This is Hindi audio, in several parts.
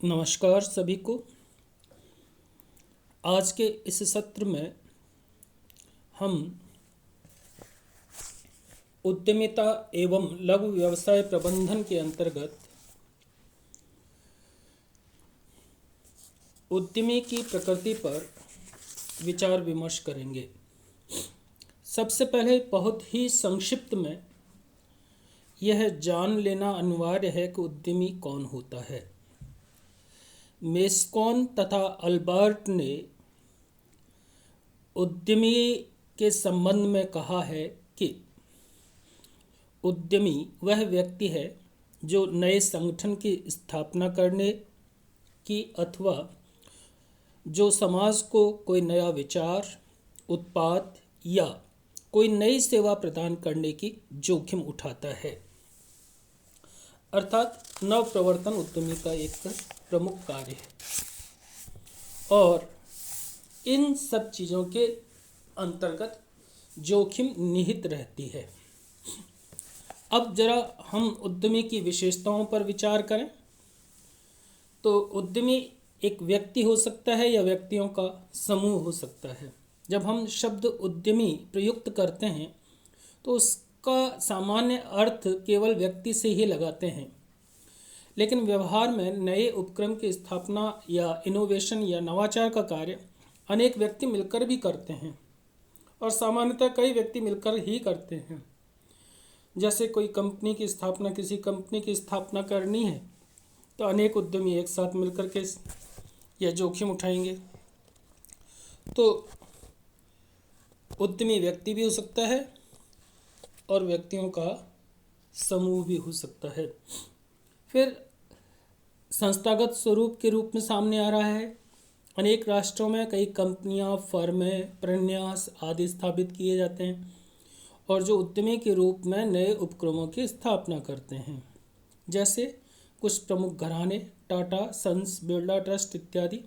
नमस्कार सभी को। आज के इस सत्र में हम उद्यमिता एवं लघु व्यवसाय प्रबंधन के अंतर्गत उद्यमी की प्रकृति पर विचार विमर्श करेंगे। सबसे पहले बहुत ही संक्षिप्त में यह जान लेना अनिवार्य है कि उद्यमी कौन होता है। मेस्कॉन तथा अल्बर्ट ने उद्यमी के संबंध में कहा है कि उद्यमी वह व्यक्ति है जो नए संगठन की स्थापना करने की अथवा जो समाज को कोई नया विचार, उत्पाद या कोई नई सेवा प्रदान करने की जोखिम उठाता है। अर्थात नव प्रवर्तन उद्यमी का एक प्रमुख कार्य है और इन सब चीज़ों के अंतर्गत जोखिम निहित रहती है। अब जरा हम उद्यमी की विशेषताओं पर विचार करें तो उद्यमी एक व्यक्ति हो सकता है या व्यक्तियों का समूह हो सकता है। जब हम शब्द उद्यमी प्रयुक्त करते हैं तो उसका सामान्य अर्थ केवल व्यक्ति से ही लगाते हैं, लेकिन व्यवहार में नए उपक्रम की स्थापना या इनोवेशन या नवाचार का कार्य अनेक व्यक्ति मिलकर भी करते हैं और सामान्यतः कई व्यक्ति मिलकर ही करते हैं। जैसे कोई कंपनी की स्थापना, किसी कंपनी की स्थापना करनी है तो अनेक उद्यमी एक साथ मिलकर के यह जोखिम उठाएंगे। तो उद्यमी व्यक्ति भी हो सकता है और व्यक्तियों का समूह भी हो सकता है। फिर संस्थागत स्वरूप के रूप में सामने आ रहा है। अनेक राष्ट्रों में कई कंपनियां, फर्में, प्रन्यास आदि स्थापित किए जाते हैं और जो उद्यमी के रूप में नए उपक्रमों की स्थापना करते हैं। जैसे कुछ प्रमुख घराने टाटा सन्स, बिरला ट्रस्ट इत्यादि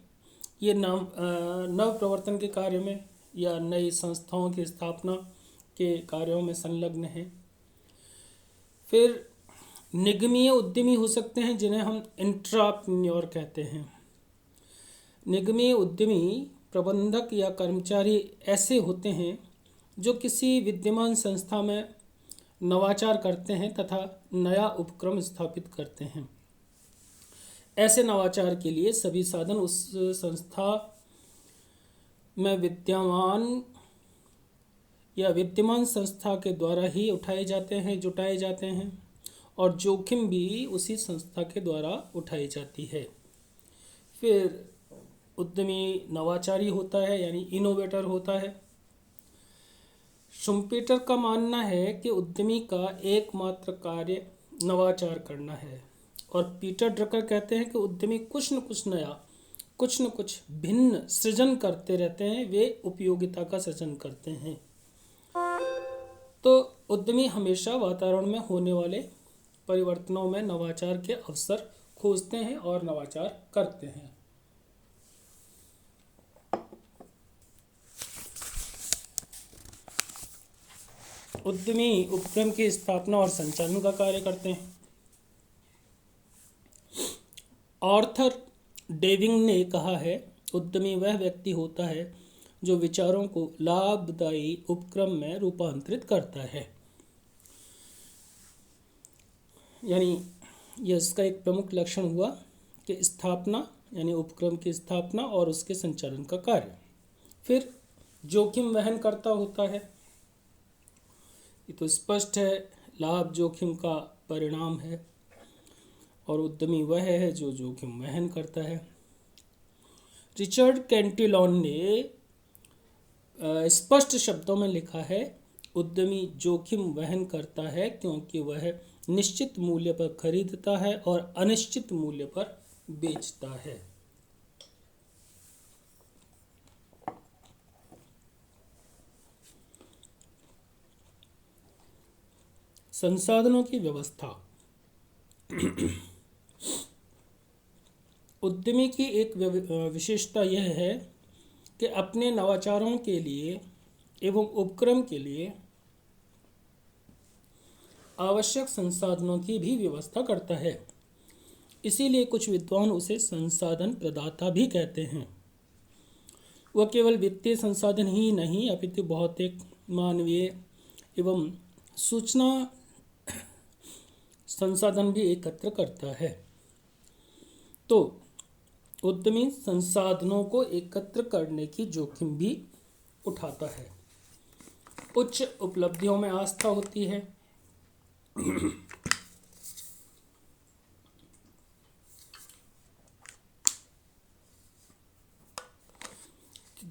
ये नव प्रवर्तन के कार्य में या नई संस्थाओं की स्थापना के कार्यों में संलग्न हैं। फिर निगमीय उद्यमी हो सकते हैं जिन्हें हम इंट्राप्रेन्योर कहते हैं। निगमीय उद्यमी प्रबंधक या कर्मचारी ऐसे होते हैं जो किसी विद्यमान संस्था में नवाचार करते हैं तथा नया उपक्रम स्थापित करते हैं। ऐसे नवाचार के लिए सभी साधन उस संस्था में विद्यमान संस्था के द्वारा ही जुटाए जाते हैं और जोखिम भी उसी संस्था के द्वारा उठाई जाती है। फिर उद्यमी नवाचारी होता है यानी इनोवेटर होता है। शुम्पेटर का मानना है कि उद्यमी का एकमात्र कार्य नवाचार करना है और पीटर ड्रकर कहते हैं कि उद्यमी कुछ न कुछ नया, कुछ न कुछ भिन्न सृजन करते रहते हैं, वे उपयोगिता का सृजन करते हैं। तो उद्यमी हमेशा वातावरण में होने वाले परिवर्तनों में नवाचार के अवसर खोजते हैं और नवाचार करते हैं। उद्यमी उपक्रम की स्थापना और संचालन का कार्य करते हैं। आर्थर डेविंग ने कहा है, उद्यमी वह व्यक्ति होता है जो विचारों को लाभदायी उपक्रम में रूपांतरित करता है। यानी यह इसका एक प्रमुख लक्षण हुआ कि स्थापना यानी उपक्रम की स्थापना और उसके संचालन का कार्य। फिर जोखिम वहन करता होता है। ये तो स्पष्ट है, लाभ जोखिम का परिणाम है और उद्यमी वह है जो जोखिम वहन करता है। रिचर्ड कैंटिलॉन ने स्पष्ट शब्दों में लिखा है, उद्यमी जोखिम वहन करता है क्योंकि वह निश्चित मूल्य पर खरीदता है और अनिश्चित मूल्य पर बेचता है। संसाधनों की व्यवस्था। उद्यमी की एक विशेषता यह है कि अपने नवाचारों के लिए एवं उपक्रम के लिए आवश्यक संसाधनों की भी व्यवस्था करता है। इसीलिए कुछ विद्वान उसे संसाधन प्रदाता भी कहते हैं। वह केवल वित्तीय संसाधन ही नहीं अपितु भौतिक, मानवीय एवं सूचना संसाधन भी एकत्र करता है। तो उद्यमी संसाधनों को एकत्र करने की जोखिम भी उठाता है। उच्च उपलब्धियों में आस्था होती है।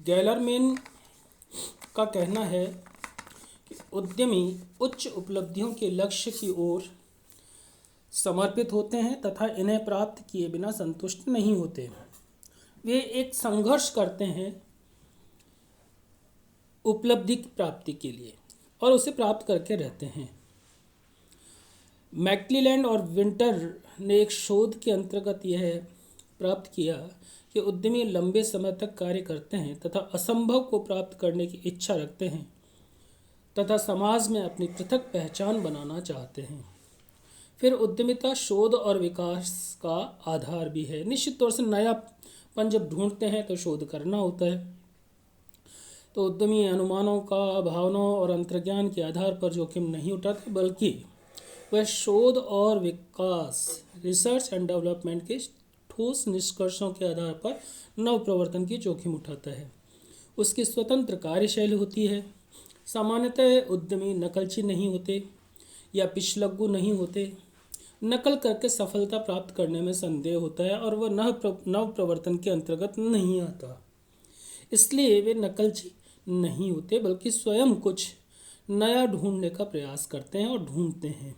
गैलरमैन का कहना है कि उद्यमी उच्च उपलब्धियों के लक्ष्य की ओर समर्पित होते हैं तथा इन्हें प्राप्त किए बिना संतुष्ट नहीं होते। वे एक संघर्ष करते हैं उपलब्धि की प्राप्ति के लिए और उसे प्राप्त करके रहते हैं। मैक्लीलैंड और विंटर ने एक शोध के अंतर्गत यह प्राप्त किया कि उद्यमी लंबे समय तक कार्य करते हैं तथा असंभव को प्राप्त करने की इच्छा रखते हैं तथा समाज में अपनी पृथक पहचान बनाना चाहते हैं। फिर उद्यमिता शोध और विकास का आधार भी है। निश्चित तौर से नयापन जब ढूंढते हैं तो शोध करना होता है। तो उद्यमी अनुमानों का, भावनाओं और अंतर्ज्ञान के आधार पर जोखिम नहीं उठाते, बल्कि वह शोध और विकास, रिसर्च एंड डेवलपमेंट के ठोस निष्कर्षों के आधार पर नव प्रवर्तन की जोखिम उठाता है। उसकी स्वतंत्र कार्यशैली होती है। सामान्यतः उद्यमी नकलची नहीं होते या पिछलग्गू नहीं होते। नकल करके सफलता प्राप्त करने में संदेह होता है और वह नव प्रवर्तन के अंतर्गत नहीं आता। इसलिए वे नकलची नहीं होते, बल्कि स्वयं कुछ नया ढूंढने का प्रयास करते हैं और ढूंढते हैं।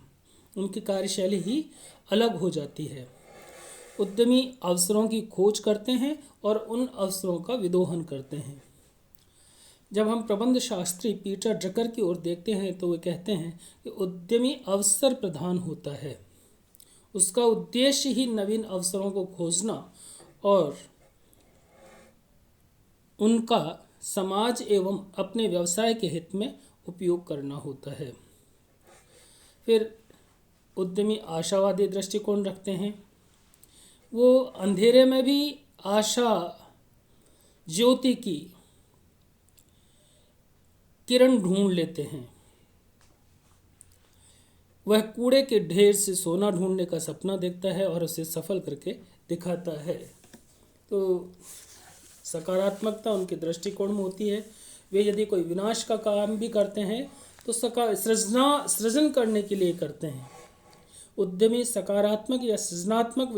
उनकी कार्यशैली ही अलग हो जाती है। उद्यमी अवसरों की खोज करते हैं और उन अवसरों का विदोहन करते हैं। जब हम प्रबंध शास्त्री पीटर ड्रकर की ओर देखते हैं तो वे कहते हैं कि उद्यमी अवसर प्रधान होता है। उसका उद्देश्य ही नवीन अवसरों को खोजना और उनका समाज एवं अपने व्यवसाय के हित में उपयोग करना होता है। फिर उद्यमी आशावादी दृष्टिकोण रखते हैं। वो अंधेरे में भी आशा ज्योति की किरण ढूंढ लेते हैं। वह कूड़े के ढेर से सोना ढूंढने का सपना देखता है और उसे सफल करके दिखाता है। तो सकारात्मकता उनके दृष्टिकोण में होती है। वे यदि कोई विनाश का काम भी करते हैं तो सृजन करने के लिए करते हैं। उद्यमी सकारात्मक या सृजनात्मक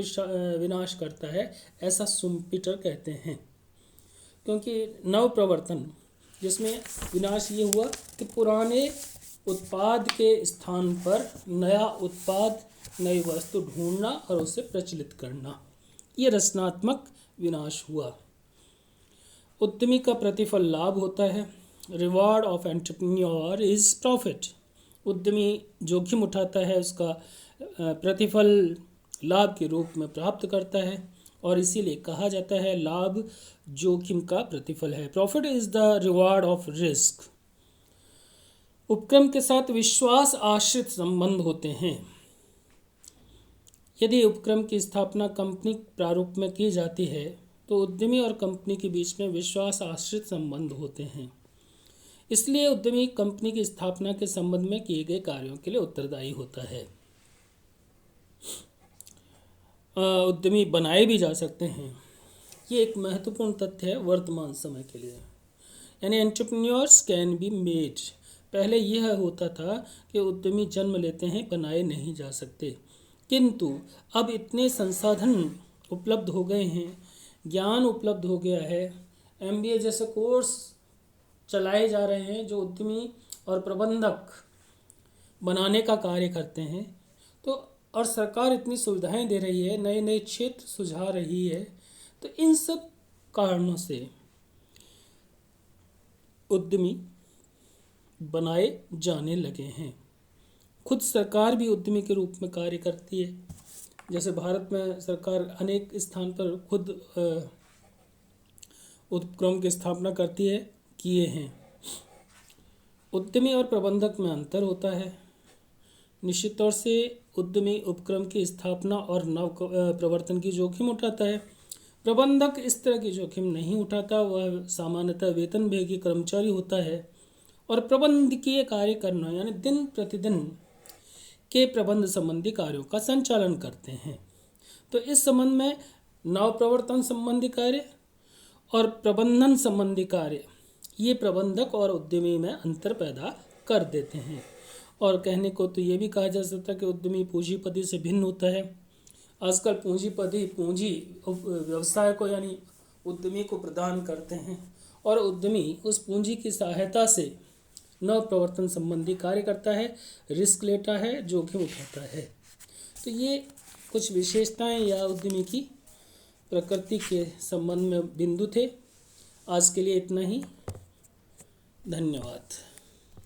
विनाश करता है, ऐसा सुम्पीटर कहते हैं। क्योंकि नव प्रवर्तन जिसमें विनाश ये हुआ कि पुराने उत्पाद के स्थान पर नया उत्पाद, नई वस्तु ढूंढना और उसे प्रचलित करना, ये रचनात्मक विनाश हुआ। उद्यमी का प्रतिफल लाभ होता है। Reward of entrepreneur is profit. उद्यमी जोखिम उठाता है, उसका प्रतिफल लाभ के रूप में प्राप्त करता है और इसीलिए कहा जाता है लाभ जोखिम का प्रतिफल है। Profit is the reward of risk. उपक्रम के साथ विश्वास आश्रित संबंध होते हैं। यदि उपक्रम की स्थापना कंपनी प्रारूप में की जाती है तो उद्यमी और कंपनी के बीच में विश्वास आश्रित संबंध होते हैं। इसलिए उद्यमी कंपनी की स्थापना के संबंध में किए गए कार्यों के लिए उत्तरदायी होता है। उद्यमी बनाए भी जा सकते हैं। ये एक महत्वपूर्ण तथ्य है वर्तमान समय के लिए। यानी एंटरप्रेन्योर्स कैन बी मेड। पहले यह होता था कि उद्यमी जन्म लेते हैं, बनाए नहीं जा सकते, किंतु अब इतने संसाधन उपलब्ध हो गए हैं, ज्ञान उपलब्ध हो गया है, MBA जैसे कोर्स चलाए जा रहे हैं जो उद्यमी और प्रबंधक बनाने का कार्य करते हैं। तो और सरकार इतनी सुविधाएं दे रही है, नए नए क्षेत्र सुझा रही है। तो इन सब कारणों से उद्यमी बनाए जाने लगे हैं। खुद सरकार भी उद्यमी के रूप में कार्य करती है। जैसे भारत में सरकार अनेक स्थान पर खुद उपक्रम की स्थापना करती है, किए हैं। उद्यमी और प्रबंधक में अंतर होता है। निश्चित तौर से उद्यमी उपक्रम की स्थापना और प्रवर्तन की जोखिम उठाता है। प्रबंधक इस तरह की जोखिम नहीं उठाता, वह सामान्यतः वेतनभोगी कर्मचारी होता है और प्रबंधकीय कार्य करना यानी दिन प्रतिदिन के प्रबंध संबंधी कार्यों का संचालन करते हैं। तो इस संबंध में नव प्रवर्तन संबंधी कार्य और प्रबंधन संबंधी कार्य ये प्रबंधक और उद्यमी में अंतर पैदा कर देते हैं। और कहने को तो ये भी कहा जा सकता है कि उद्यमी पूंजीपति से भिन्न होता है। आजकल पूंजीपति पूंजी व्यवसाय को यानी उद्यमी को प्रदान करते हैं और उद्यमी उस पूंजी की सहायता से नव प्रवर्तन संबंधी कार्य करता है, रिस्क लेता है, जोखिम उठाता है। तो ये कुछ विशेषताएं या उद्यमी की प्रकृति के संबंध में बिंदु थे। आज के लिए इतना ही। धन्यवाद।